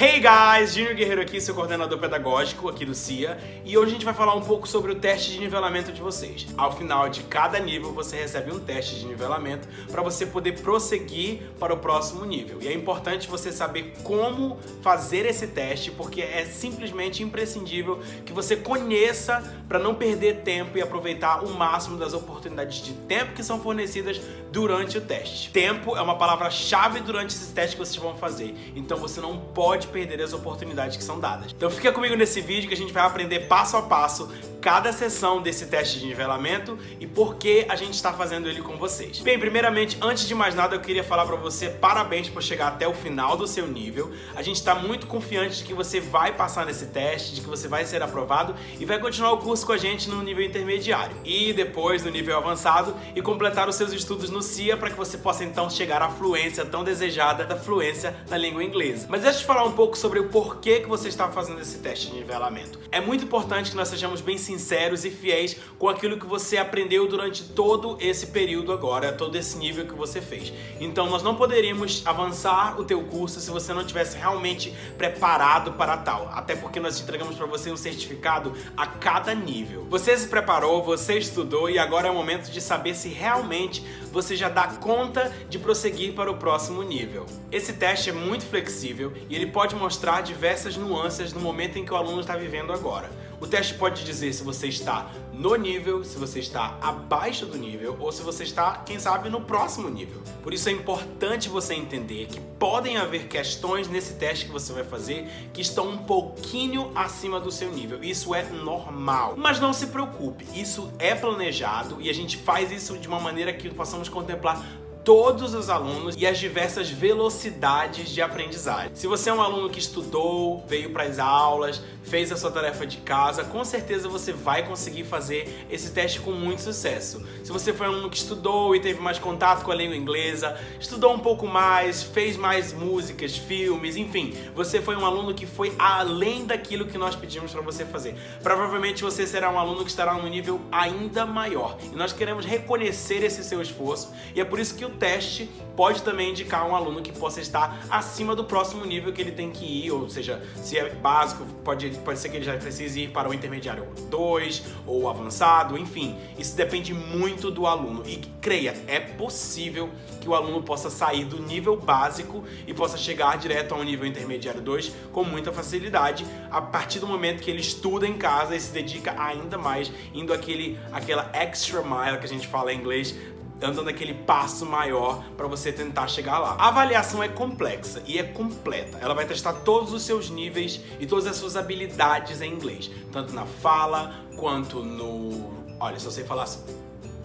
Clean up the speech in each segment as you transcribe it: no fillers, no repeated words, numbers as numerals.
Hey guys, Júnior Guerreiro aqui, seu coordenador pedagógico aqui do CIA, e hoje a gente vai falar um pouco sobre o teste de nivelamento de vocês. Ao final de cada nível você recebe um teste de nivelamento para você poder prosseguir para o próximo nível. E é importante você saber como fazer esse teste, porque é simplesmente imprescindível que você conheça para não perder tempo e aproveitar o máximo das oportunidades de tempo que são fornecidas durante o teste. Tempo é uma palavra-chave durante esse teste que vocês vão fazer, então você não pode perder as oportunidades que são dadas. Então fica comigo nesse vídeo que a gente vai aprender passo a passo cada sessão desse teste de nivelamento e por que a gente está fazendo ele com vocês. Bem, primeiramente, antes de mais nada, eu queria falar para você parabéns por chegar até o final do seu nível. A gente está muito confiante de que você vai passar nesse teste, de que você vai ser aprovado e vai continuar o curso com a gente no nível intermediário e depois no nível avançado e completar os seus estudos no CIA para que você possa então chegar à fluência tão desejada da fluência na língua inglesa. Mas deixa eu te falar um pouco sobre o porquê que você está fazendo esse teste de nivelamento. É muito importante que nós sejamos bem sinceros e fiéis com aquilo que você aprendeu durante todo esse período agora, todo esse nível que você fez. Então nós não poderíamos avançar o teu curso se você não tivesse realmente preparado para tal, até porque nós entregamos para você um certificado a cada nível. Você se preparou, você estudou e agora é o momento de saber se realmente você já dá conta de prosseguir para o próximo nível. Esse teste é muito flexível e ele pode mostrar diversas nuances no momento em que o aluno está vivendo agora. O teste pode dizer se você está no nível, se você está abaixo do nível ou se você está, quem sabe, no próximo nível. Por isso é importante você entender que podem haver questões nesse teste que você vai fazer que estão um pouquinho acima do seu nível. Isso é normal. Mas não se preocupe, isso é planejado e a gente faz isso de uma maneira que possamos contemplar todos os alunos e as diversas velocidades de aprendizagem. Se você é um aluno que estudou, veio para as aulas, fez a sua tarefa de casa, com certeza você vai conseguir fazer esse teste com muito sucesso. Se você foi um aluno que estudou e teve mais contato com a língua inglesa, estudou um pouco mais, fez mais músicas, filmes, enfim, você foi um aluno que foi além daquilo que nós pedimos para você fazer. Provavelmente você será um aluno que estará num nível ainda maior. E nós queremos reconhecer esse seu esforço e é por isso que o teste pode também indicar um aluno que possa estar acima do próximo nível que ele tem que ir, ou seja, se é básico, pode ser que ele já precise ir para o intermediário 2 ou avançado, enfim, isso depende muito do aluno. E creia, é possível que o aluno possa sair do nível básico e possa chegar direto ao nível intermediário 2 com muita facilidade, a partir do momento que ele estuda em casa e se dedica ainda mais, indo aquela extra mile que a gente fala em inglês, dando aquele passo maior para você tentar chegar lá. A avaliação é complexa e é completa. Ela vai testar todos os seus níveis e todas as suas habilidades em inglês, tanto na fala quanto no... Olha, se eu sei falar assim...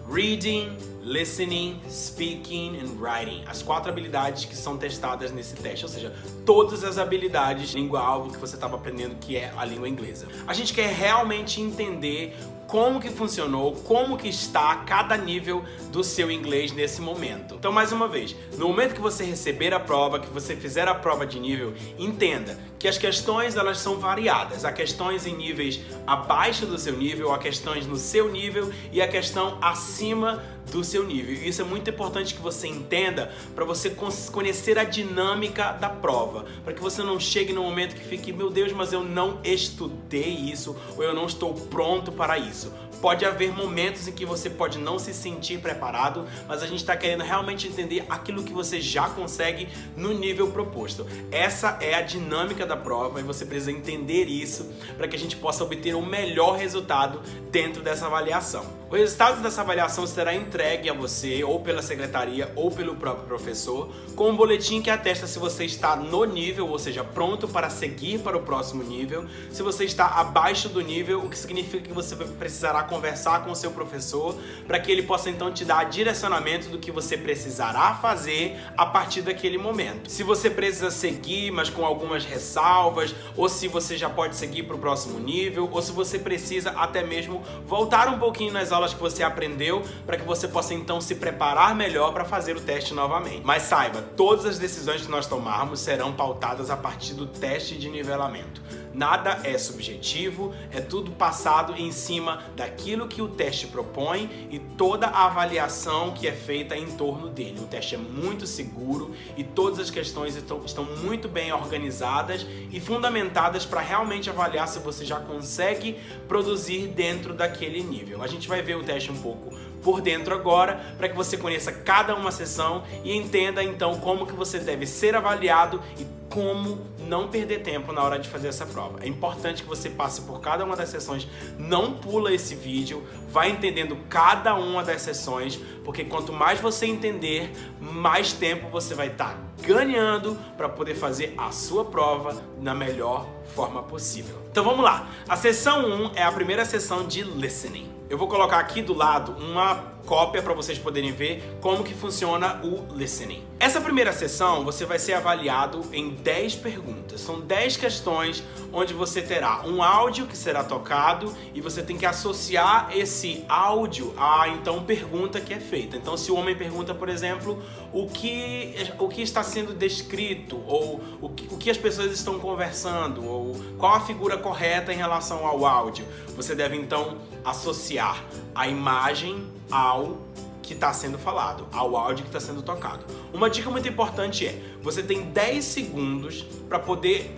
Reading, listening, speaking and writing. As 4 habilidades que são testadas nesse teste, ou seja, todas as habilidades língua-alvo que você estava aprendendo, que é a língua inglesa. A gente quer realmente entender como que funcionou, como que está cada nível do seu inglês nesse momento. Então, mais uma vez, no momento que você receber a prova, que você fizer a prova de nível, entenda que as questões elas são variadas. Há questões em níveis abaixo do seu nível, há questões no seu nível e a questão acima do seu nível. E isso é muito importante que você entenda para você conhecer a dinâmica da prova, para que você não chegue no momento que fique, meu Deus, mas eu não estudei isso ou eu não estou pronto para isso. Pode haver momentos em que você pode não se sentir preparado, mas a gente está querendo realmente entender aquilo que você já consegue no nível proposto. Essa é a dinâmica da prova e você precisa entender isso para que a gente possa obter o melhor resultado dentro dessa avaliação. O resultado dessa avaliação será entregue a você ou pela secretaria ou pelo próprio professor com um boletim que atesta se você está no nível, ou seja, pronto para seguir para o próximo nível, se você está abaixo do nível, o que significa que você precisará conversar com o seu professor para que ele possa então te dar direcionamento do que você precisará fazer a partir daquele momento. Se você precisa seguir, mas com algumas ressalvas, ou se você já pode seguir para o próximo nível, ou se você precisa até mesmo voltar um pouquinho nas aulas aulas que você aprendeu para que você possa então se preparar melhor para fazer o teste novamente. Mas saiba, todas as decisões que nós tomarmos serão pautadas a partir do teste de nivelamento. Nada é subjetivo, é tudo passado em cima daquilo que o teste propõe e toda a avaliação que é feita em torno dele. O teste é muito seguro e todas as questões estão muito bem organizadas e fundamentadas para realmente avaliar se você já consegue produzir dentro daquele nível. A gente vai ver o teste um pouco por dentro agora, para que você conheça cada uma sessão e entenda então como que você deve ser avaliado e como não perder tempo na hora de fazer essa prova. É importante que você passe por cada uma das sessões, não pula esse vídeo, vai entendendo cada uma das sessões, porque quanto mais você entender, mais tempo você vai estar ganhando para poder fazer a sua prova na melhor forma possível. Então vamos lá. A sessão 1 é a primeira sessão de listening. Eu vou colocar aqui do lado uma cópia para vocês poderem ver como que funciona o listening. Essa primeira sessão você vai ser avaliado em 10 perguntas. São 10 questões onde você terá um áudio que será tocado e você tem que associar esse áudio à então pergunta que é feita. Então se o homem pergunta, por exemplo, o que está sendo descrito, ou o que as pessoas estão conversando, ou qual a figura correta em relação ao áudio, você deve então associar a imagem ao que está sendo falado, ao áudio que está sendo tocado. Uma dica muito importante é, você tem 10 segundos para poder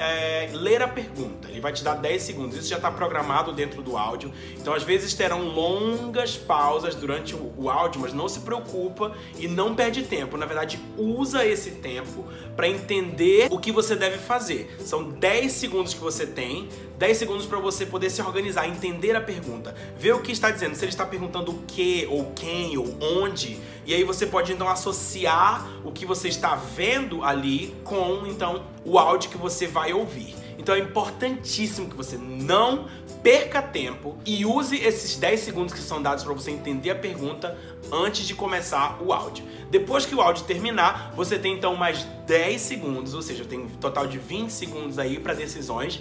ler a pergunta. Ele vai te dar 10 segundos, isso já está programado dentro do áudio. Então às vezes terão longas pausas durante o áudio, mas não se preocupa e não perde tempo. Na verdade, usa esse tempo para entender o que você deve fazer. São 10 segundos que você tem, 10 segundos para você poder se organizar, entender a pergunta, ver o que está dizendo, se ele está perguntando o que, ou quem, ou onde, e aí você pode então associar o que você está vendo ali com então o áudio que você vai ouvir. Então é importantíssimo que você não perca tempo e use esses 10 segundos que são dados para você entender a pergunta antes de começar o áudio. Depois que o áudio terminar, você tem então mais 10 segundos, ou seja, tem um total de 20 segundos aí para decisões,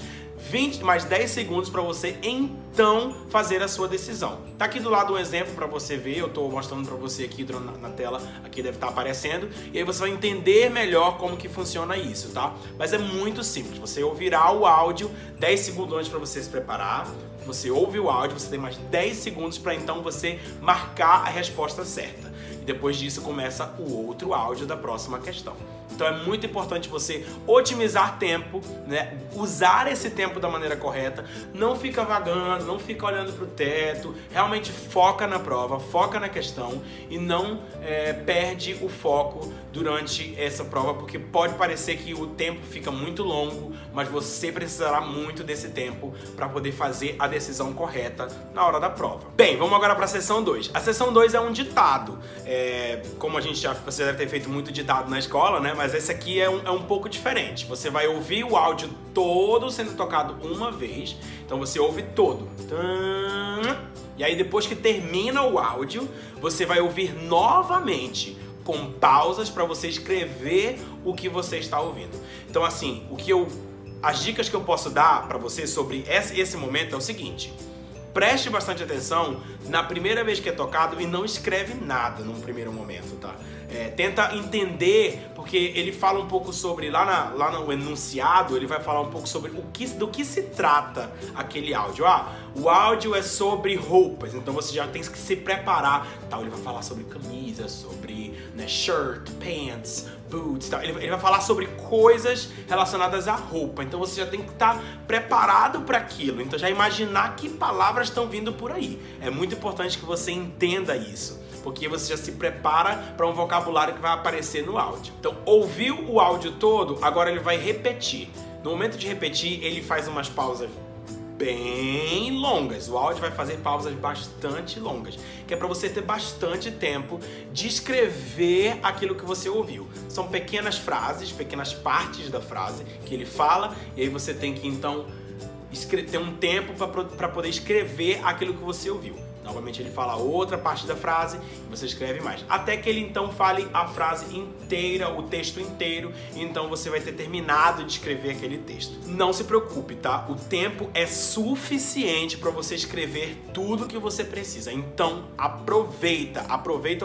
mais 10 segundos para você então fazer a sua decisão. Tá aqui do lado um exemplo para você ver, eu tô mostrando para você aqui na tela, aqui deve estar aparecendo, e aí você vai entender melhor como que funciona isso, tá? Mas é muito simples, você ouvirá o áudio 10 segundos antes para você se preparar, você ouve o áudio, você tem mais 10 segundos para então você marcar a resposta certa. E depois disso começa o outro áudio da próxima questão. Então é muito importante você otimizar tempo, né? Usar esse tempo da maneira correta, não fica vagando, não fica olhando para o teto, realmente foca na prova, foca na questão e não perde o foco durante essa prova, porque pode parecer que o tempo fica muito longo, mas você precisará muito desse tempo para poder fazer a decisão correta na hora da prova. Bem, vamos agora para a sessão 2. A sessão 2 é um ditado. Como você deve ter feito muito ditado na escola, né? Mas esse aqui é um pouco diferente. Você vai ouvir o áudio todo sendo tocado uma vez. Então você ouve todo. E aí depois que termina o áudio, você vai ouvir novamente, com pausas para você escrever o que você está ouvindo. Então assim, as dicas que eu posso dar para você sobre esse momento é o seguinte: preste bastante atenção na primeira vez que é tocado e não escreve nada num primeiro momento, tá? Tenta entender, porque ele fala um pouco sobre, lá no enunciado, ele vai falar um pouco sobre do que se trata aquele áudio. O áudio é sobre roupas, então você já tem que se preparar. Tá? Ele vai falar sobre camisa, sobre shirt, pants, boots, tá? Ele vai falar sobre coisas relacionadas à roupa, então você já tem que estar preparado para aquilo, então já imaginar que palavras estão vindo por aí. É muito importante que você entenda isso, porque você já se prepara para um vocabulário que vai aparecer no áudio. Então, ouviu o áudio todo, agora ele vai repetir. No momento de repetir, ele faz umas pausas bem longas. O áudio vai fazer pausas bastante longas, que é para você ter bastante tempo de escrever aquilo que você ouviu. São pequenas frases, pequenas partes da frase que ele fala, e aí você tem que então ter um tempo para poder escrever aquilo que você ouviu. Novamente ele fala outra parte da frase e você escreve mais. Até que ele então fale a frase inteira, o texto inteiro, e então você vai ter terminado de escrever aquele texto. Não se preocupe, tá? O tempo é suficiente para você escrever tudo que você precisa. Então aproveita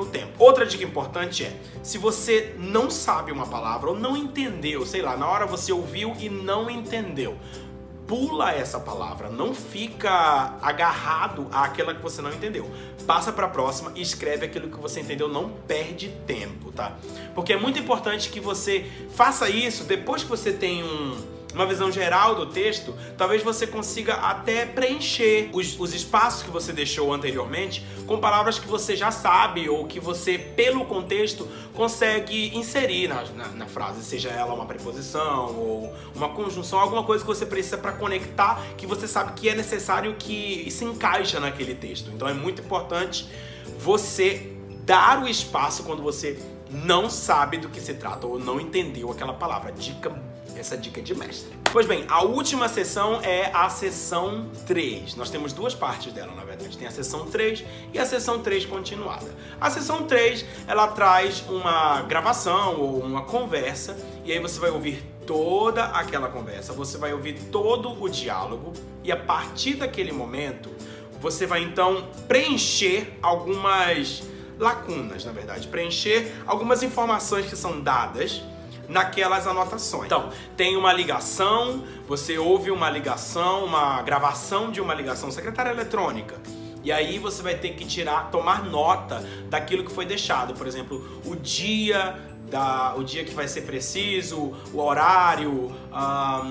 o tempo. Outra dica importante é, se você não sabe uma palavra ou não entendeu, sei lá, na hora você ouviu e não entendeu, pula essa palavra, não fica agarrado àquela que você não entendeu. Passa para a próxima e escreve aquilo que você entendeu, não perde tempo, tá? Porque é muito importante que você faça isso depois que você tem uma visão geral do texto. Talvez você consiga até preencher os espaços que você deixou anteriormente com palavras que você já sabe ou que você, pelo contexto, consegue inserir na frase, seja ela uma preposição ou uma conjunção, alguma coisa que você precisa para conectar, que você sabe que é necessário, que se encaixa naquele texto. Então é muito importante você dar o espaço quando você não sabe do que se trata ou não entendeu aquela palavra. Essa dica é de mestre. Pois bem, a última sessão é a sessão 3. Nós temos duas partes dela, na verdade. Tem a sessão 3 e a sessão 3 continuada. A sessão 3, ela traz uma gravação ou uma conversa, e aí você vai ouvir toda aquela conversa, você vai ouvir todo o diálogo, e a partir daquele momento, você vai então preencher algumas lacunas, na verdade. Preencher algumas informações que são dadas naquelas anotações. Então, tem uma ligação, você ouve uma ligação, uma gravação de uma ligação secretária eletrônica. E aí você vai ter que tomar nota daquilo que foi deixado. Por exemplo, o dia que vai ser preciso, o horário,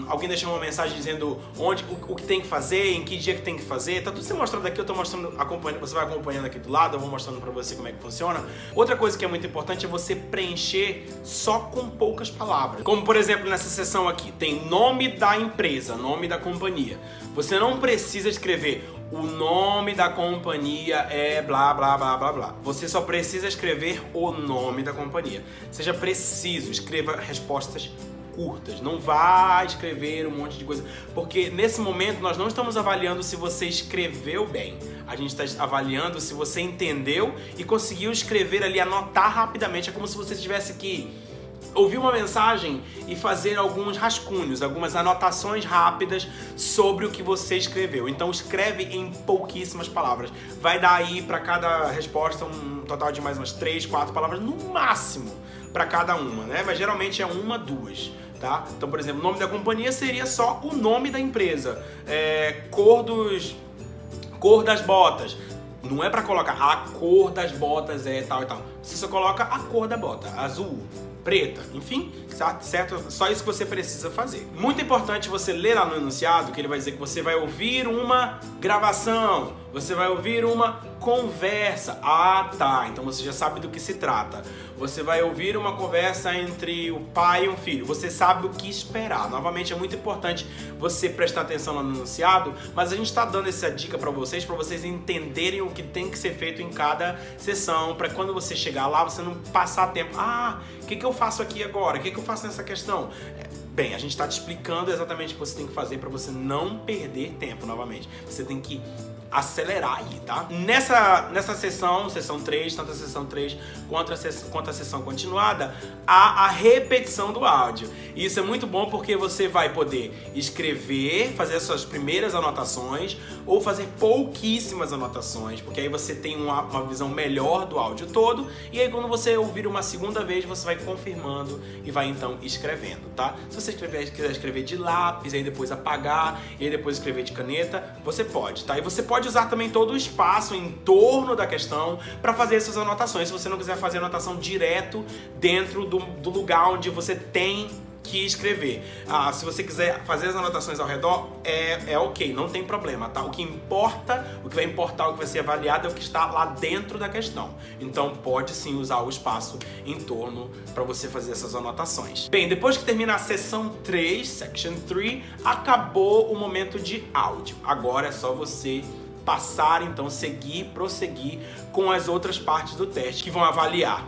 alguém deixou uma mensagem dizendo o que tem que fazer, em que dia que tem que fazer. Tá tudo sendo mostrado aqui, eu tô mostrando, você vai acompanhando aqui do lado, eu vou mostrando pra você como é que funciona. Outra coisa que é muito importante é você preencher só com poucas palavras. Como, por exemplo, nessa seção aqui, tem nome da empresa, nome da companhia. Você não precisa escrever o nome da companhia é blá, blá, blá, blá, blá. Você só precisa escrever o nome da companhia. Seja preciso, escreva respostas curtas. Não vá escrever um monte de coisa. Porque nesse momento nós não estamos avaliando se você escreveu bem. A gente está avaliando se você entendeu e conseguiu escrever ali, anotar rapidamente. É como se você tivesse que ouvir uma mensagem e fazer alguns rascunhos, algumas anotações rápidas sobre o que você escreveu. Então escreve em pouquíssimas palavras. Vai dar aí para cada resposta um total de mais umas 3, 4 palavras no máximo para cada uma, né? Mas geralmente é 1, 2, tá? Então, por exemplo, o nome da companhia seria só o nome da empresa. Cor das botas. Não é para colocar a cor das botas é tal e tal. Você só coloca a cor da bota, azul, preta, enfim, certo? Só isso que você precisa fazer. Muito importante você ler lá no enunciado, que ele vai dizer que você vai ouvir uma gravação, você vai ouvir uma conversa. Ah, tá, então você já sabe do que se trata. Você vai ouvir uma conversa entre o pai e um filho. Você sabe o que esperar. Novamente, é muito importante você prestar atenção no enunciado, mas a gente está dando essa dica para vocês entenderem o que tem que ser feito em cada sessão, para quando você chegar lá, você não passar tempo. O que eu faço aqui agora? O que eu faço nessa questão? Bem, a gente está te explicando exatamente o que você tem que fazer para você não perder tempo novamente. Você tem que acelerar aí, tá? Nessa sessão 3, tanto a sessão 3 quanto a sessão continuada, há a repetição do áudio. E isso é muito bom porque você vai poder escrever, fazer as suas primeiras anotações ou fazer pouquíssimas anotações, porque aí você tem uma visão melhor do áudio todo, e aí quando você ouvir uma segunda vez, você vai confirmando e vai então escrevendo, tá? Se você quiser escrever de lápis, aí depois apagar, e aí depois escrever de caneta, você pode, tá? E você pode usar também todo o espaço em torno da questão para fazer essas anotações, se você não quiser fazer anotação direto dentro do lugar onde você tem que escrever. Se você quiser fazer as anotações ao redor, é ok, não tem problema, tá? O que vai importar, o que vai ser avaliado é o que está lá dentro da questão. Então pode sim usar o espaço em torno para você fazer essas anotações. Bem, depois que termina a sessão 3, section 3, acabou o momento de áudio. Agora é só você passar, então, prosseguir com as outras partes do teste que vão avaliar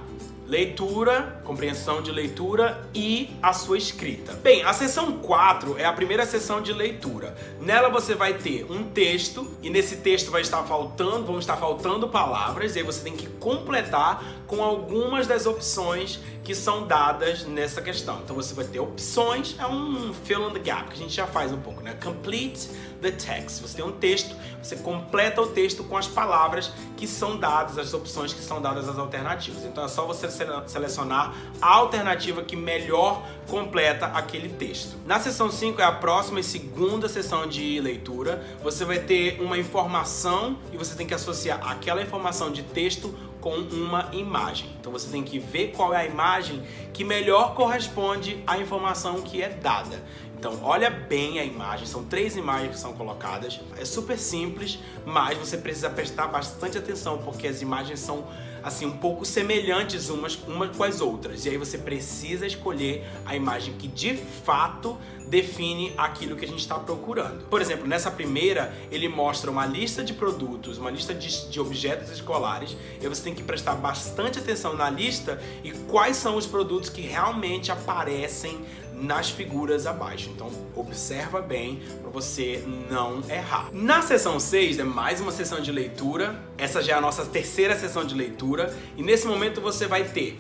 leitura, compreensão de leitura e a sua escrita. Bem, a sessão 4 é a primeira sessão de leitura. Nela você vai ter um texto e nesse texto vão estar faltando palavras e aí você tem que completar com algumas das opções que são dadas nessa questão. Então você vai ter opções, é um fill in the gap, que a gente já faz um pouco, né? Complete the text. Você tem um texto, você completa o texto com as palavras que são dadas, as opções que são dadas às alternativas. Então é só você selecionar a alternativa que melhor completa aquele texto. Na sessão 5 é a próxima e segunda sessão de leitura. Você vai ter uma informação e você tem que associar aquela informação de texto com uma imagem. Então você tem que ver qual é a imagem que melhor corresponde à informação que é dada. Então olha bem a imagem, são 3 imagens que são colocadas. É super simples, mas você precisa prestar bastante atenção porque as imagens são assim um pouco semelhantes umas com as outras. E aí você precisa escolher a imagem que de fato define aquilo que a gente está procurando. Por exemplo, nessa primeira, ele mostra uma lista de produtos, uma lista de objetos escolares, e você tem que prestar bastante atenção na lista e quais são os produtos que realmente aparecem nas figuras abaixo. Então observa bem para você não errar. Na sessão 6 é mais uma sessão de leitura. Essa já é a nossa terceira sessão de leitura e nesse momento você vai ter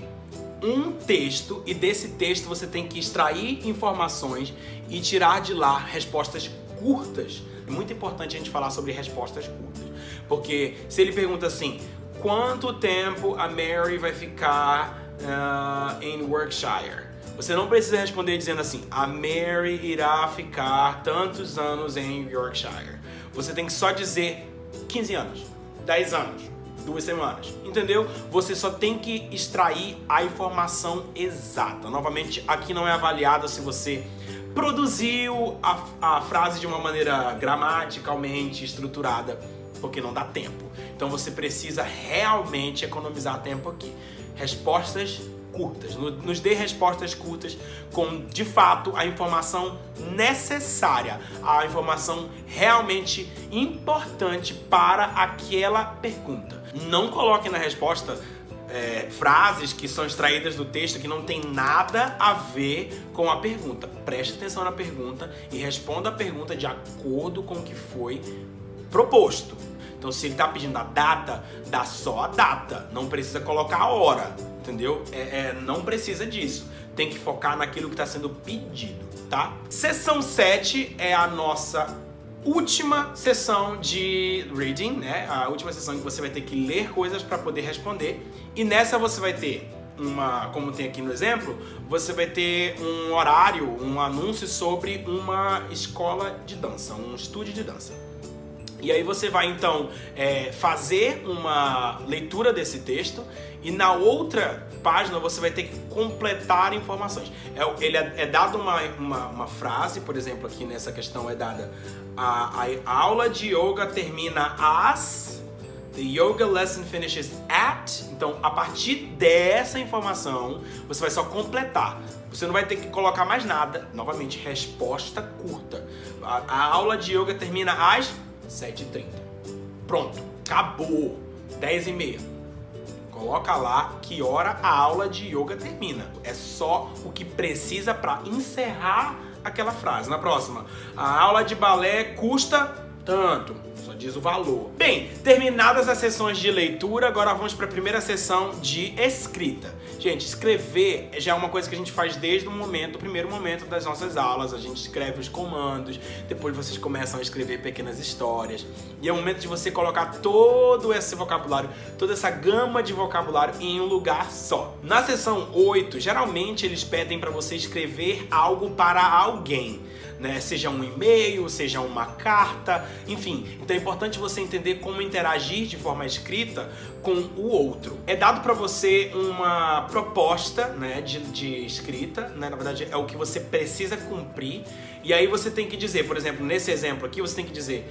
um texto e desse texto você tem que extrair informações e tirar de lá respostas curtas. É muito importante a gente falar sobre respostas curtas, porque se ele pergunta assim, quanto tempo a Mary vai ficar em Yorkshire? Você não precisa responder dizendo assim, a Mary irá ficar tantos anos em Yorkshire. Você tem que só dizer 15 anos, 10 anos, 2 semanas, entendeu? Você só tem que extrair a informação exata. Novamente, aqui não é avaliado se você produziu a frase de uma maneira gramaticalmente estruturada, porque não dá tempo. Então você precisa realmente economizar tempo aqui. Respostas curtas. Nos dê respostas curtas com, de fato, a informação necessária, a informação realmente importante para aquela pergunta. Não coloque na resposta frases que são extraídas do texto que não tem nada a ver com a pergunta. Preste atenção na pergunta e responda a pergunta de acordo com o que foi proposto. Então, se ele está pedindo a data, dá só a data. Não precisa colocar a hora, entendeu? Não precisa disso. Tem que focar naquilo que está sendo pedido, tá? Sessão 7 é a nossa última sessão de reading, né? A última sessão em que você vai ter que ler coisas para poder responder. E nessa você vai ter como tem aqui no exemplo, você vai ter um horário, um anúncio sobre uma escola de dança, um estúdio de dança. E aí você vai então fazer uma leitura desse texto e na outra página você vai ter que completar informações. Ele é dado uma frase, por exemplo, aqui nessa questão é dada a aula de yoga termina às, the yoga lesson finishes at. Então, a partir dessa informação, você vai só completar. Você não vai ter que colocar mais nada. Novamente, resposta curta. A aula de yoga termina às 7h30. Pronto, acabou. 10h30. Coloca lá que hora a aula de yoga termina. É só o que precisa para encerrar aquela frase. Na próxima, a aula de balé custa tanto. Só diz o valor. Bem, terminadas as sessões de leitura, agora vamos para a primeira sessão de escrita. Gente, escrever já é uma coisa que a gente faz desde o primeiro momento das nossas aulas. A gente escreve os comandos, depois vocês começam a escrever pequenas histórias. E é o momento de você colocar todo esse vocabulário, toda essa gama de vocabulário em um lugar só. Na sessão 8, geralmente eles pedem para você escrever algo para alguém, né? Seja um e-mail, seja uma carta, enfim. Então é importante você entender como interagir de forma escrita com o outro. É dado para você uma proposta, né, de escrita, né? Na verdade é o que você precisa cumprir. E aí você tem que dizer, por exemplo, nesse exemplo aqui, você tem que dizer,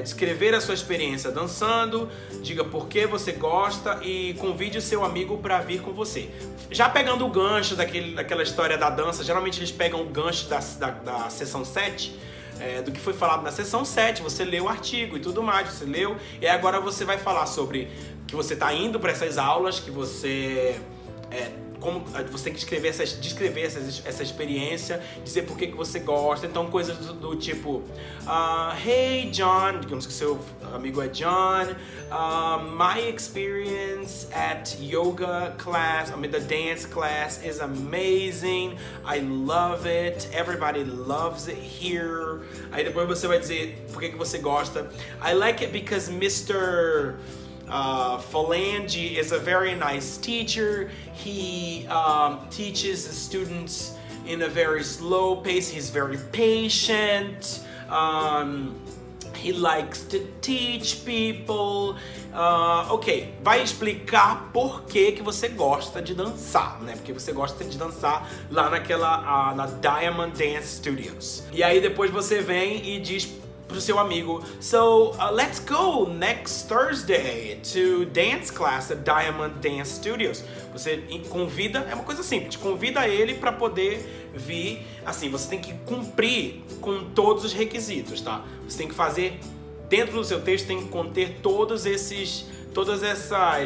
descrever a sua experiência dançando, diga por que você gosta e convide o seu amigo para vir com você. Já pegando o gancho daquela história da dança, geralmente eles pegam o gancho da sessão 7, do que foi falado na sessão 7, você leu o artigo e tudo mais, você leu, e agora você vai falar sobre que você está indo para essas aulas, que você como você tem que descrever essa experiência, dizer por que você gosta. Então coisas do tipo Hey John, digamos que seu amigo é John, my experience at yoga class, the dance class is amazing, I love it, everybody loves it here. Aí depois você vai dizer por que você gosta. I like it because Mr. Phalange is a very nice teacher. He teaches the students in a very slow pace. He's very patient. He likes to teach people. Ok, vai explicar por que você gosta de dançar, né? Porque você gosta de dançar lá na Diamond Dance Studios. E aí depois você vem e diz pro seu amigo, so let's go next Thursday to dance class at Diamond Dance Studios. Você convida, é uma coisa simples, convida ele para poder vir. Assim, você tem que cumprir com todos os requisitos, tá? Você tem que fazer, dentro do seu texto tem que conter todas essas,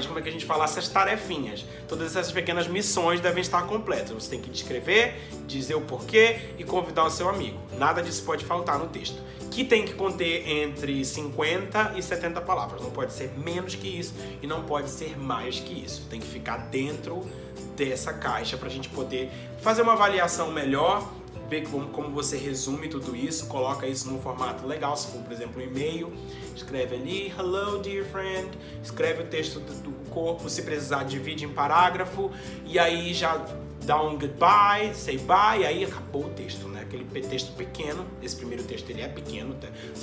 como é que a gente fala, essas tarefinhas. Todas essas pequenas missões devem estar completas. Você tem que descrever, dizer o porquê e convidar o seu amigo. Nada disso pode faltar no texto, que tem que conter entre 50 e 70 palavras. Não pode ser menos que isso e não pode ser mais que isso. Tem que ficar dentro dessa caixa para a gente poder fazer uma avaliação melhor, ver como você resume tudo isso, coloca isso num formato legal. Se for, por exemplo, um e-mail, escreve ali, hello dear friend, escreve o texto do corpo, se precisar divide em parágrafo, e aí já dá um goodbye, say bye, e aí acabou o texto, né? Aquele texto pequeno, esse primeiro texto ele é pequeno,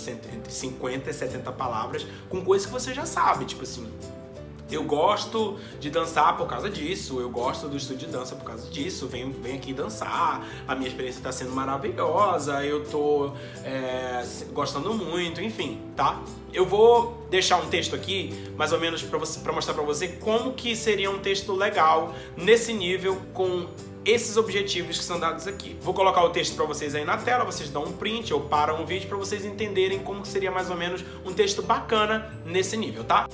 entre 50 e 70 palavras, com coisas que você já sabe, tipo assim, eu gosto de dançar por causa disso, eu gosto do estúdio de dança por causa disso, venho aqui dançar, a minha experiência está sendo maravilhosa, eu tô gostando muito, enfim, tá? Eu vou deixar um texto aqui, mais ou menos para mostrar para você como que seria um texto legal nesse nível com esses objetivos que são dados aqui. Vou colocar o texto para vocês aí na tela, vocês dão um print ou param o vídeo para vocês entenderem como seria mais ou menos um texto bacana nesse nível, tá?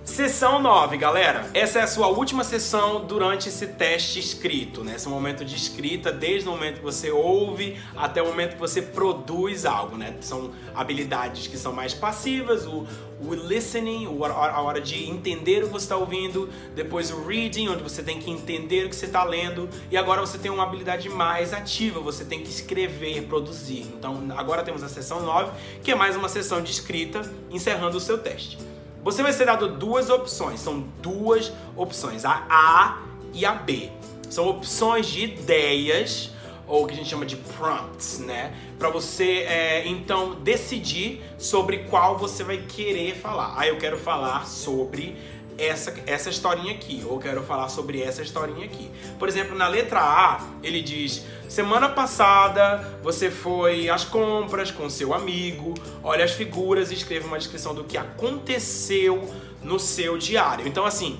Sessão 9, galera. Essa é a sua última sessão durante esse teste escrito, né? Esse momento de escrita, desde o momento que você ouve até o momento que você produz algo, né? São habilidades que são mais passivas, o listening, a hora de entender o que você está ouvindo, depois o reading, onde você tem que entender o que você está lendo, e agora você tem uma habilidade mais ativa, você tem que escrever, produzir. Então agora temos a sessão 9, que é mais uma sessão de escrita, encerrando o seu teste. Você vai ser dado duas opções, são duas opções, a A e a B. São opções de ideias, ou o que a gente chama de prompts, né? Para você, então, decidir sobre qual você vai querer falar. Ah, eu quero falar sobre essa historinha aqui, ou quero falar sobre essa historinha aqui. Por exemplo, na letra A, ele diz: semana passada você foi às compras com seu amigo, olha as figuras e escreva uma descrição do que aconteceu no seu diário. Então, assim,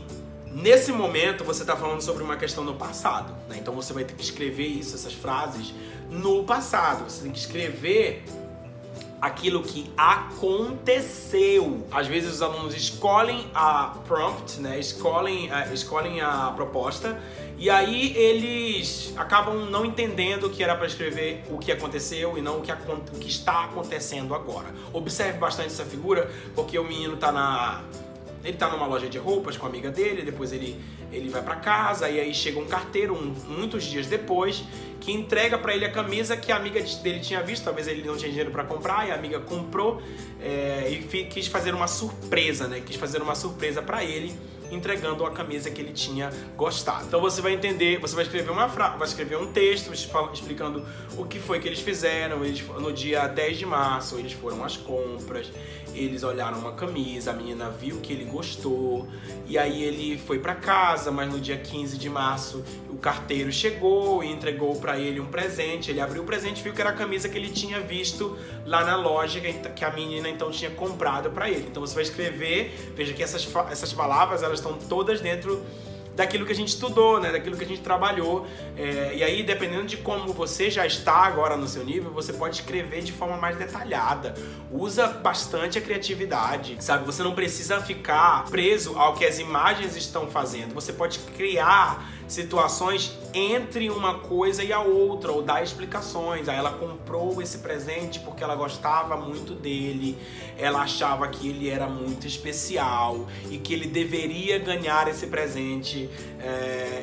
nesse momento você está falando sobre uma questão no passado, né? Então você vai ter que escrever isso, essas frases, no passado. Você tem que escrever aquilo que aconteceu. Às vezes os alunos escolhem a prompt, né? Escolhem a proposta, e aí eles acabam não entendendo que era para escrever o que aconteceu e não o que está acontecendo agora. Observe bastante essa figura, porque o menino ele tá numa loja de roupas com a amiga dele, depois ele vai pra casa, e aí chega um carteiro muitos dias depois que entrega pra ele a camisa que a amiga dele tinha visto. Talvez ele não tinha dinheiro pra comprar, e a amiga comprou e quis fazer uma surpresa, né? Quis fazer uma surpresa pra ele, entregando a camisa que ele tinha gostado. Então você vai entender, você vai escrever vai escrever um texto explicando o que foi que eles fizeram. No dia 10 de março, eles foram às compras, eles olharam uma camisa, a menina viu que ele gostou, e aí ele foi pra casa, mas no dia 15 de março o carteiro chegou e entregou pra ele um presente. Ele abriu o presente e viu que era a camisa que ele tinha visto lá na loja, que a menina então tinha comprado pra ele. Então você vai escrever, veja que essas palavras, elas estão todas dentro daquilo que a gente estudou, né? Daquilo que a gente trabalhou. E aí, dependendo de como você já está agora no seu nível, você pode escrever de forma mais detalhada. Usa bastante a criatividade, sabe? Você não precisa ficar preso ao que as imagens estão fazendo. Você pode criar situações entre uma coisa e a outra, ou dar explicações. Aí ela comprou esse presente porque ela gostava muito dele, ela achava que ele era muito especial e que ele deveria ganhar esse presente.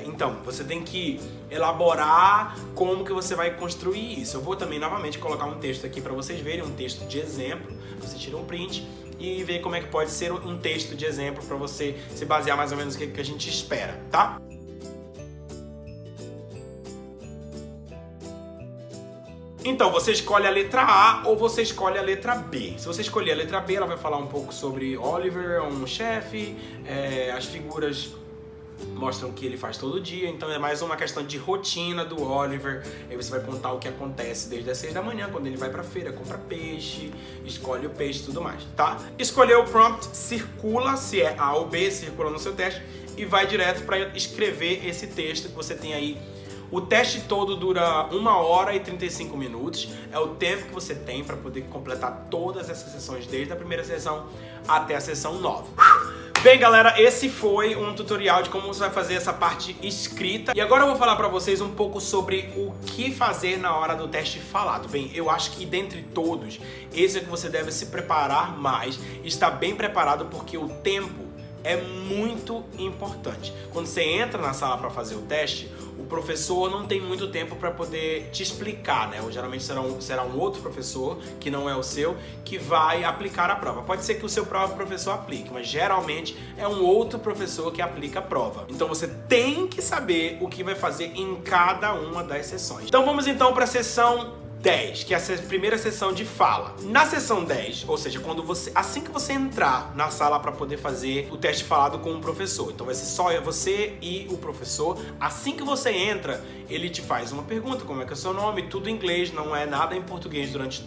Então, você tem que elaborar como que você vai construir isso. Eu vou também novamente colocar um texto aqui para vocês verem, um texto de exemplo. Você tira um print e vê como é que pode ser um texto de exemplo para você se basear mais ou menos no que a gente espera, tá? Então, você escolhe a letra A ou você escolhe a letra B. Se você escolher a letra B, ela vai falar um pouco sobre Oliver, um chefe, as figuras mostram o que ele faz todo dia, então é mais uma questão de rotina do Oliver. Aí você vai contar o que acontece desde as 6 da manhã, quando ele vai pra feira, compra peixe, escolhe o peixe e tudo mais, tá? Escolheu o prompt, circula, se é A ou B, circula no seu teste e vai direto para escrever esse texto que você tem aí. O teste todo dura 1 hora e 35 minutos, é o tempo que você tem para poder completar todas essas sessões, desde a primeira sessão até a sessão 9. Bem, galera, esse foi um tutorial de como você vai fazer essa parte escrita. E agora eu vou falar pra vocês um pouco sobre o que fazer na hora do teste falado. Bem, eu acho que dentre todos, esse é que você deve se preparar mais, estar bem preparado, porque o tempo é muito importante. Quando você entra na sala para fazer o teste, o professor não tem muito tempo para poder te explicar, né? Ou geralmente será um outro professor, que não é o seu, que vai aplicar a prova. Pode ser que o seu próprio professor aplique, mas geralmente é um outro professor que aplica a prova. Então você tem que saber o que vai fazer em cada uma das sessões. Então vamos então para a sessão 10, que é a primeira sessão de fala. Na sessão 10, ou seja, assim que você entrar na sala para poder fazer o teste falado com o professor, então vai ser só você e o professor. Assim que você entra, ele te faz uma pergunta, como é que é o seu nome, tudo em inglês, não é nada em português durante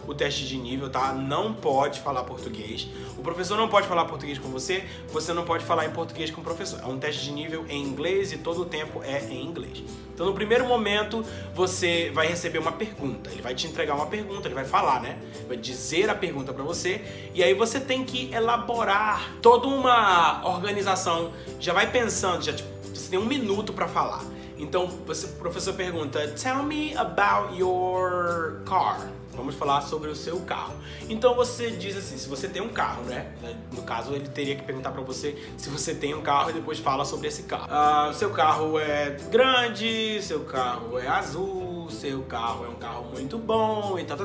o teste de nível, tá? Não pode falar português. O professor não pode falar português com você, você não pode falar em português com o professor. É um teste de nível em inglês e todo o tempo é em inglês. Então, no primeiro momento, você vai receber uma pergunta. Ele vai te entregar uma pergunta, ele vai falar, né? Vai dizer a pergunta pra você. E aí você tem que elaborar toda uma organização. Já vai pensando, você tem 1 minuto pra falar. Então, o professor pergunta, tell me about your car. Vamos falar sobre o seu carro. Então você diz assim, se você tem um carro, né? No caso, ele teria que perguntar pra você se você tem um carro e depois fala sobre esse carro. Seu carro é grande, seu carro é azul, seu carro é um carro muito bom e tal.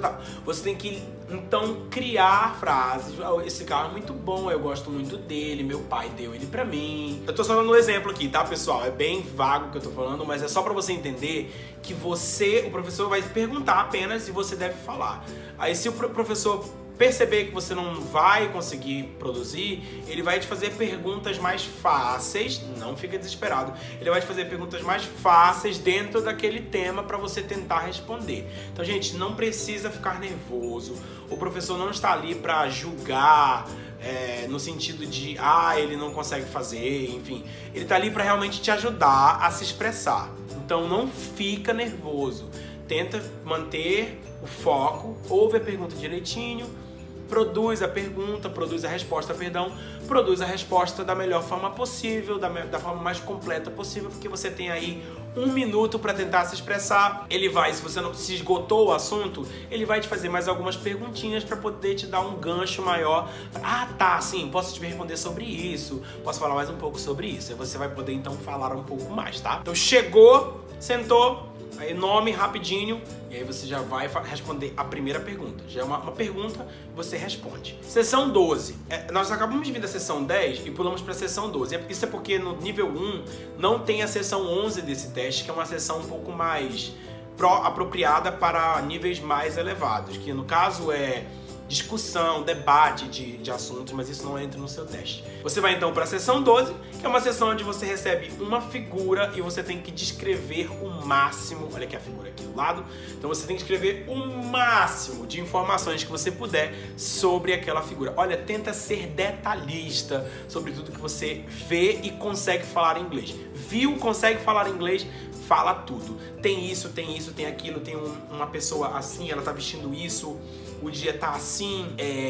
Você tem que, então, criar frases. Esse carro é muito bom, eu gosto muito dele, meu pai deu ele pra mim. Eu tô só dando um exemplo aqui, tá, pessoal? É bem vago o que eu tô falando, mas é só pra você entender que o professor vai perguntar apenas e você deve falar. Aí se o professor perceber que você não vai conseguir produzir, ele vai te fazer perguntas mais fáceis, não fica desesperado, ele vai te fazer perguntas mais fáceis dentro daquele tema para você tentar responder. Então, gente, não precisa ficar nervoso, o professor não está ali para julgar, no sentido de, ele não consegue fazer, enfim, ele está ali para realmente te ajudar a se expressar. Então não fica nervoso, tenta manter o foco, ouve a pergunta direitinho, produz a resposta da melhor forma possível, da forma mais completa possível, porque você tem aí 1 minuto para tentar se expressar. Ele vai, se você não se esgotou o assunto, ele vai te fazer mais algumas perguntinhas para poder te dar um gancho maior. Sim, posso te responder sobre isso, posso falar mais um pouco sobre isso. Aí você vai poder então falar um pouco mais, tá? Então chegou, sentou, aí nome rapidinho, e aí você já vai responder a primeira pergunta. Já é uma pergunta, você responde. Sessão 12. Nós acabamos de vir da sessão 10 e pulamos para a sessão 12. Isso é porque no nível 1 não tem a sessão 11 desse teste, que é uma sessão um pouco mais apropriada para níveis mais elevados, que no caso é discussão, debate de assuntos, mas isso não entra no seu teste. Você vai então para a sessão 12, que é uma sessão onde você recebe uma figura e você tem que descrever o máximo, olha aqui a figura aqui do lado, então você tem que escrever o máximo de informações que você puder sobre aquela figura. Olha, tenta ser detalhista sobre tudo que você vê e consegue falar inglês. Viu, consegue falar inglês, fala tudo. Tem isso, tem aquilo, tem uma pessoa assim, ela tá vestindo isso, o dia tá assim,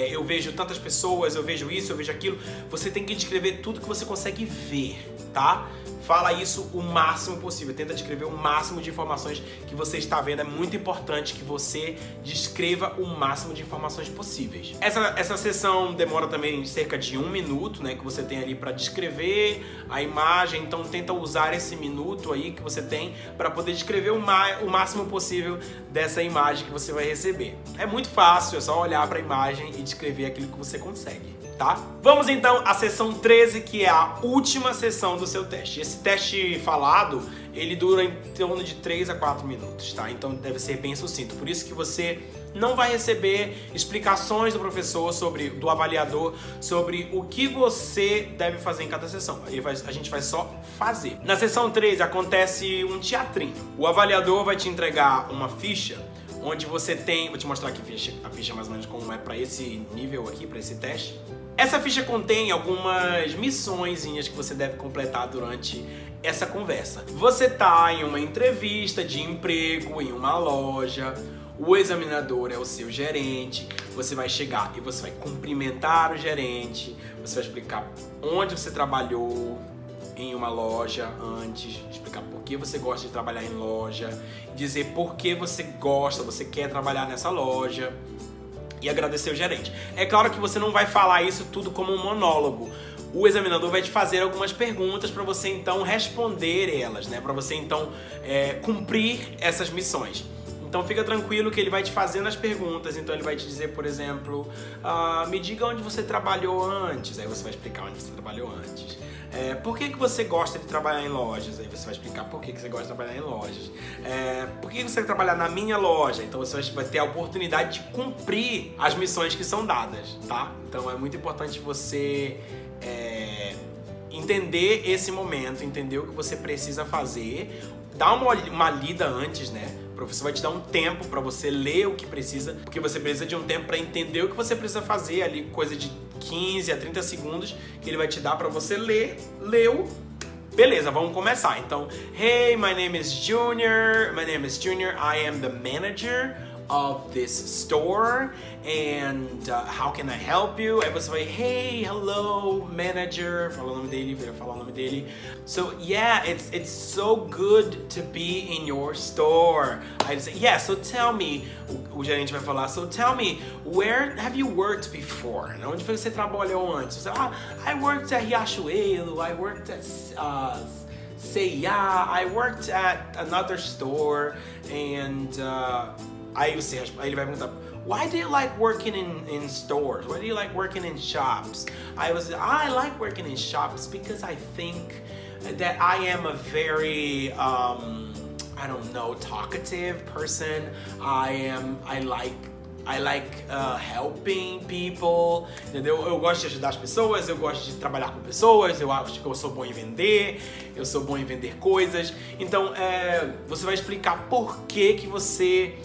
eu vejo tantas pessoas, eu vejo isso, eu vejo aquilo. Você tem que descrever tudo que você consegue ver, tá? Fala isso o máximo possível, tenta descrever o máximo de informações que você está vendo. É muito importante que você descreva o máximo de informações possíveis. Essa sessão demora também cerca de 1 minuto, né, que você tem ali para descrever a imagem, então tenta usar esse minuto aí que você tem para poder descrever o máximo possível dessa imagem que você vai receber. É muito fácil, é só olhar para a imagem e descrever aquilo que você consegue. Tá? Vamos então à sessão 13, que é a última sessão do seu teste. Esse teste falado, ele dura em torno de 3 a 4 minutos, tá? Então deve ser bem sucinto. Por isso que você não vai receber explicações do professor, do avaliador, sobre o que você deve fazer em cada sessão. A gente vai só fazer. Na sessão 13 acontece um teatrinho. O avaliador vai te entregar uma ficha onde você tem... Vou te mostrar aqui a ficha mais ou menos como é para esse nível aqui, para esse teste. Essa ficha contém algumas missõezinhas que você deve completar durante essa conversa. Você tá em uma entrevista de emprego em uma loja, o examinador é o seu gerente, você vai chegar e você vai cumprimentar o gerente, você vai explicar onde você trabalhou em uma loja antes, explicar por que você gosta de trabalhar em loja, dizer por que você quer trabalhar nessa loja e agradecer o gerente. É claro que você não vai falar isso tudo como um monólogo. O examinador vai te fazer algumas perguntas para você então responder elas, né? Para você então cumprir essas missões. Então fica tranquilo que ele vai te fazendo as perguntas. Então ele vai te dizer, por exemplo, me diga onde você trabalhou antes. Aí você vai explicar onde você trabalhou antes. Por que você gosta de trabalhar em lojas? Aí você vai explicar por que você gosta de trabalhar em lojas. Por que você quer trabalhar na minha loja? Então você vai ter a oportunidade de cumprir as missões que são dadas, tá? Então é muito importante você entender esse momento, entender o que você precisa fazer, dar uma lida antes, né? O professor vai te dar um tempo para você ler o que precisa, porque você precisa de um tempo para entender o que você precisa fazer ali, coisa de 15 a 30 segundos que ele vai te dar para você ler. Leu, beleza, vamos começar. Então, hey, my name is Junior. I am the manager of this store and how can I help you? Aí você vai, hey, hello, manager, fala o nome dele, vai falar o nome dele. So yeah, it's so good to be in your store. Aí você, yeah, so tell me, o gerente vai falar, so tell me, where have you worked before? Onde foi que você trabalhou antes? Você, I worked at Riachuelo, I worked at C&A, I worked at another store and Aí ele vai perguntar, why do you like working in stores? Why do you like working in shops? I like working in shops because I think that I am a very, talkative person. I like helping people, entendeu? Eu gosto de ajudar as pessoas, eu gosto de trabalhar com pessoas, eu acho que eu sou bom em vender, eu sou bom em vender coisas. Então, você vai explicar por que você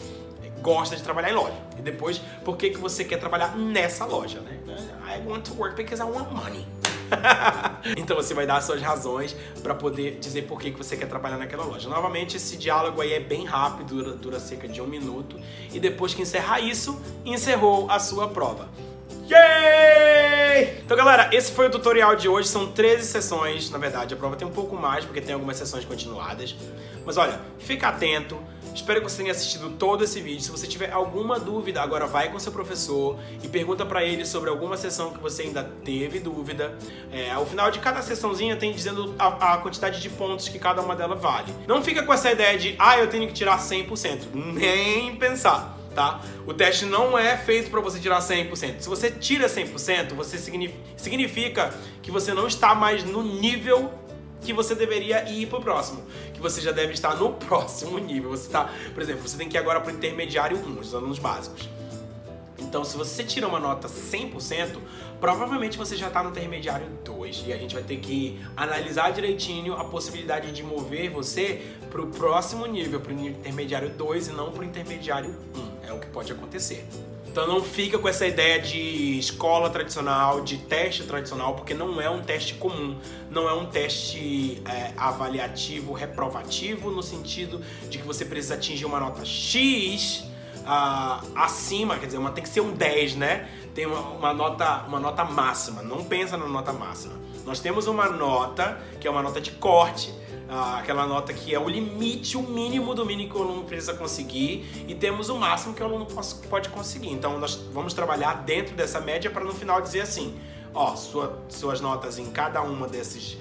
gosta de trabalhar em loja. E depois, por que você quer trabalhar nessa loja, né? I want to work because I want money. Então você vai dar as suas razões para poder dizer por que você quer trabalhar naquela loja. Novamente, esse diálogo aí é bem rápido, dura cerca de 1 minuto. E depois que encerrar isso, encerrou a sua prova. Yay! Então galera, esse foi o tutorial de hoje. São 13 sessões, na verdade. A prova tem um pouco mais, porque tem algumas sessões continuadas. Mas olha, fica atento. Espero que você tenha assistido todo esse vídeo. Se você tiver alguma dúvida, agora vai com seu professor e pergunta pra ele sobre alguma sessão que você ainda teve dúvida. Ao final de cada sessãozinha tem dizendo a quantidade de pontos que cada uma delas vale. Não fica com essa ideia de, eu tenho que tirar 100%. Nem pensar, tá? O teste não é feito pra você tirar 100%. Se você tira 100%, você significa que você não está mais no nível que você deveria ir pro próximo, que você já deve estar no próximo nível. Você tá, por exemplo, você tem que ir agora pro intermediário 1, os alunos básicos. Então, se você tira uma nota 100%, provavelmente você já está no intermediário 2 e a gente vai ter que analisar direitinho a possibilidade de mover você para o próximo nível, para o intermediário 2 e não para o intermediário 1. É o que pode acontecer. Então não fica com essa ideia de escola tradicional, de teste tradicional, porque não é um teste comum, não é um teste avaliativo, reprovativo, no sentido de que você precisa atingir uma nota X acima, quer dizer, tem que ser um 10, né? Tem uma nota máxima, não pensa na nota máxima. Nós temos uma nota, que é uma nota de corte, aquela nota que é o limite, o mínimo do mínimo que o aluno precisa conseguir, e temos o máximo que o aluno pode conseguir. Então nós vamos trabalhar dentro dessa média para no final dizer assim, ó, suas notas em cada uma desses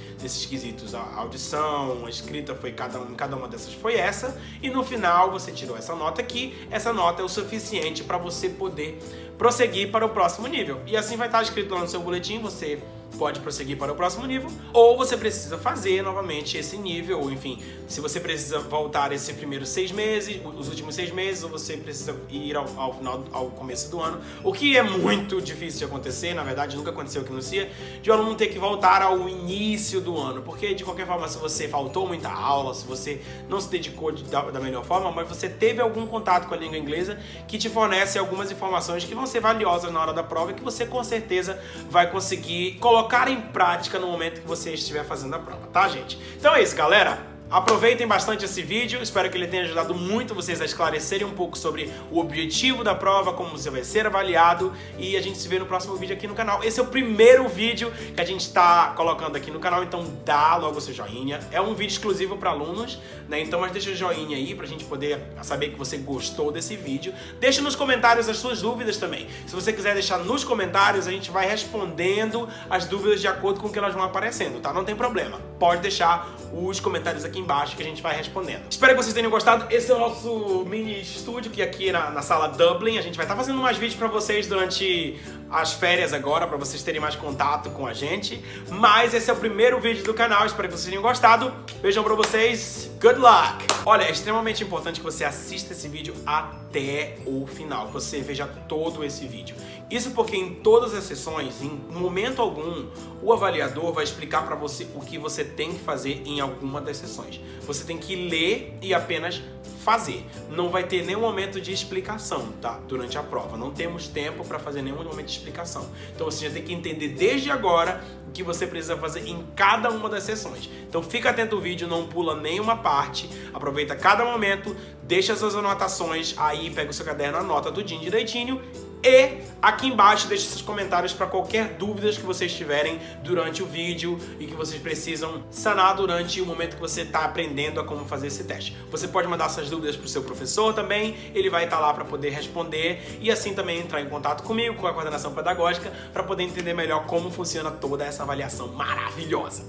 quesitos, a audição, a escrita foi cada uma dessas foi essa, e no final você tirou essa nota aqui, essa nota é o suficiente para você poder prosseguir para o próximo nível. E assim vai estar escrito lá no seu boletim, você pode prosseguir para o próximo nível, ou você precisa fazer novamente esse nível, ou enfim, se você precisa voltar esses primeiros 6 meses, os últimos 6 meses, ou você precisa ir ao final, ao começo do ano, o que é muito difícil de acontecer, na verdade nunca aconteceu aqui no CIA, de o aluno ter que voltar ao início do ano, porque de qualquer forma, se você faltou muita aula, se você não se dedicou da melhor forma, mas você teve algum contato com a língua inglesa que te fornece algumas informações que vão ser valiosas na hora da prova e que você com certeza vai conseguir colocar em prática no momento que você estiver fazendo a prova, tá, gente? Então é isso, galera. Aproveitem bastante esse vídeo, espero que ele tenha ajudado muito vocês a esclarecerem um pouco sobre o objetivo da prova, como você vai ser avaliado, e a gente se vê no próximo vídeo aqui no canal. Esse é o primeiro vídeo que a gente está colocando aqui no canal, então dá logo o seu joinha. É um vídeo exclusivo para alunos, né? Então mas deixa o joinha aí pra gente poder saber que você gostou desse vídeo. Deixa nos comentários as suas dúvidas também. Se você quiser deixar nos comentários, a gente vai respondendo as dúvidas de acordo com o que elas vão aparecendo, tá? Não tem problema. Pode deixar os comentários aqui embaixo que a gente vai respondendo. Espero que vocês tenham gostado. Esse é o nosso mini estúdio, que aqui na sala Dublin. A gente vai estar fazendo mais vídeos pra vocês durante as férias agora, pra vocês terem mais contato com a gente. Mas esse é o primeiro vídeo do canal. Espero que vocês tenham gostado. Beijão pra vocês. Good luck! Olha, é extremamente importante que você assista esse vídeo até o final, que você veja todo esse vídeo. Isso porque em todas as sessões, em momento algum, o avaliador vai explicar pra você o que você tem que fazer em alguma das sessões. Você tem que ler e apenas fazer. Não vai ter nenhum momento de explicação, tá? Durante a prova. Não temos tempo para fazer nenhum momento de explicação. Então você já tem que entender desde agora o que você precisa fazer em cada uma das sessões. Então fica atento ao vídeo, não pula nenhuma parte, aproveita cada momento, deixa suas anotações aí, pega o seu caderno, anota tudinho direitinho. E aqui embaixo deixe seus comentários para qualquer dúvidas que vocês tiverem durante o vídeo e que vocês precisam sanar durante o momento que você está aprendendo a como fazer esse teste. Você pode mandar essas dúvidas para o seu professor também, ele vai estar lá para poder responder e assim também entrar em contato comigo, com a coordenação pedagógica, para poder entender melhor como funciona toda essa avaliação maravilhosa.